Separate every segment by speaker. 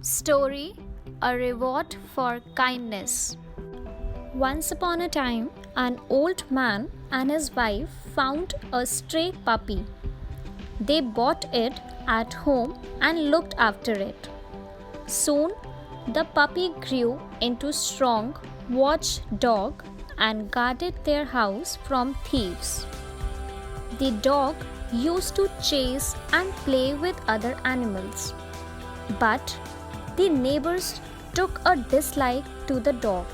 Speaker 1: Story: A Reward for Kindness. Once upon a time, an old man and his wife found a stray puppy. They bought it at home and looked after it. Soon, the puppy grew into strong watchdog and guarded their house from thieves. The dog used to chase and play with other animals, but the neighbors took a dislike to the dog.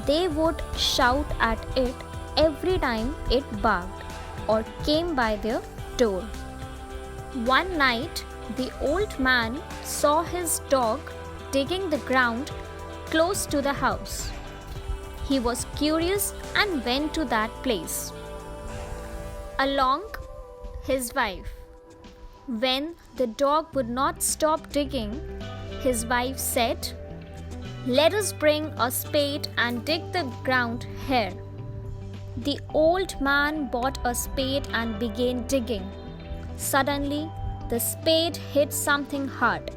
Speaker 1: They would shout at it every time it barked or came by their door. One night, the old man saw his dog digging the ground close to the house. He was curious and went to that place. Along his wife. When the dog would not stop digging, his wife said, "Let us bring a spade and dig the ground here." The old man bought a spade and began digging. Suddenly, the spade hit something hard.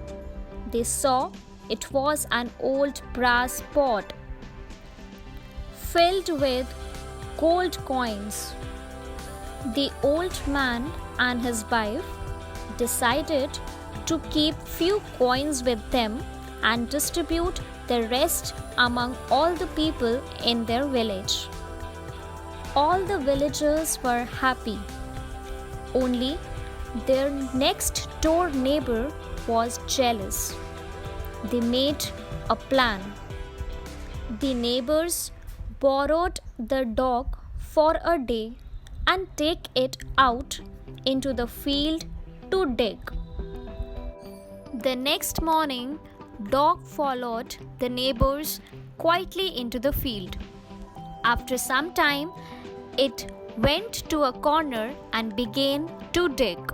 Speaker 1: They saw it was an old brass pot filled with gold coins. The old man and his wife decided to keep few coins with them and distribute the rest among all the people in their village. All the villagers were happy. Only their next door neighbor was jealous. They made a plan. The neighbors borrowed the dog for a day and take it out into the field to dig. The next morning, dog followed the neighbors quietly into the field. After some time, it went to a corner and began to dig.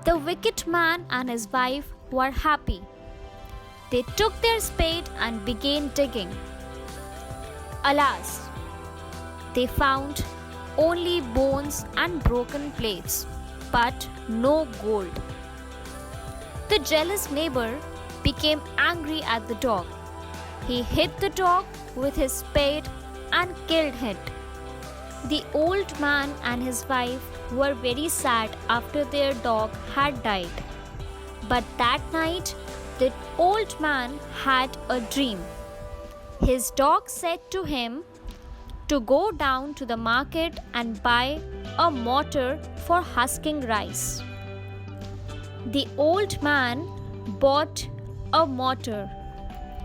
Speaker 1: The wicked man and his wife were happy. They took their spade and began digging. Alas, they found only bones and broken plates, but no gold. The jealous neighbor became angry at the dog. He hit the dog with his spade and killed it. The old man and his wife were very sad after their dog had died. But that night, the old man had a dream. His dog said to him to go down to the market and buy a mortar for husking rice. The old man bought a mortar.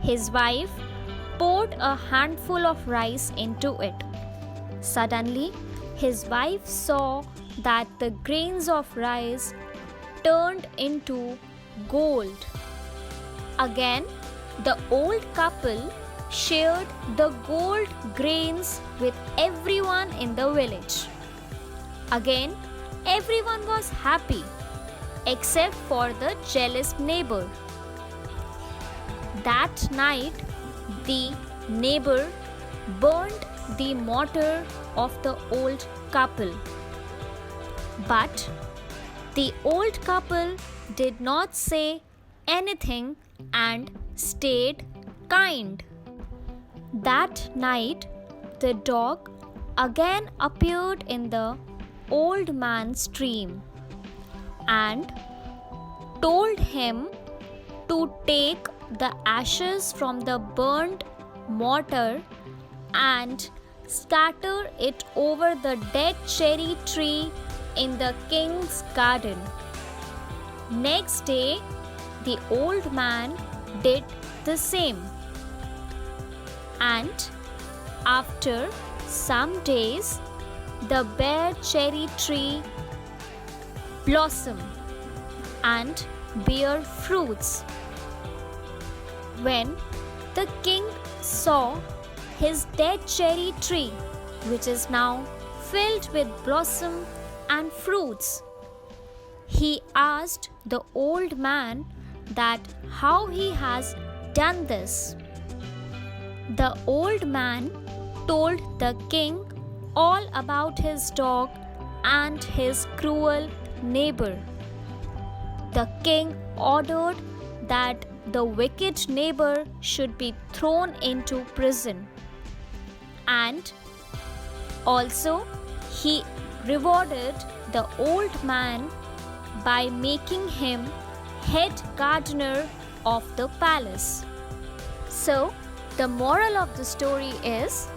Speaker 1: His wife poured a handful of rice into it. Suddenly, his wife saw that the grains of rice turned into gold. Again, the old couple shared the gold grains with everyone in the village. Again, everyone was happy except for the jealous neighbor. That night, the neighbor burned the mortar of the old couple. But the old couple did not say anything and stayed kind. That night, the dog again appeared in the old man's dream and told him to take the ashes from the burnt mortar and scatter it over the dead cherry tree in the king's garden. Next day, the old man did the same. And after some days, the bare cherry tree blossomed and bear fruits. When the king saw his dead cherry tree, which is now filled with blossom and fruits, he asked the old man that how he has done this. The old man told the king all about his dog and his cruel neighbor. The king ordered that the wicked neighbor should be thrown into prison. And also, he rewarded the old man by making him head gardener of the palace. So, the moral of the story is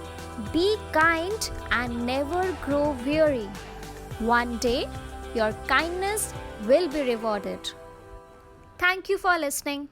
Speaker 1: be kind and never grow weary. One day, your kindness will be rewarded. Thank you for listening.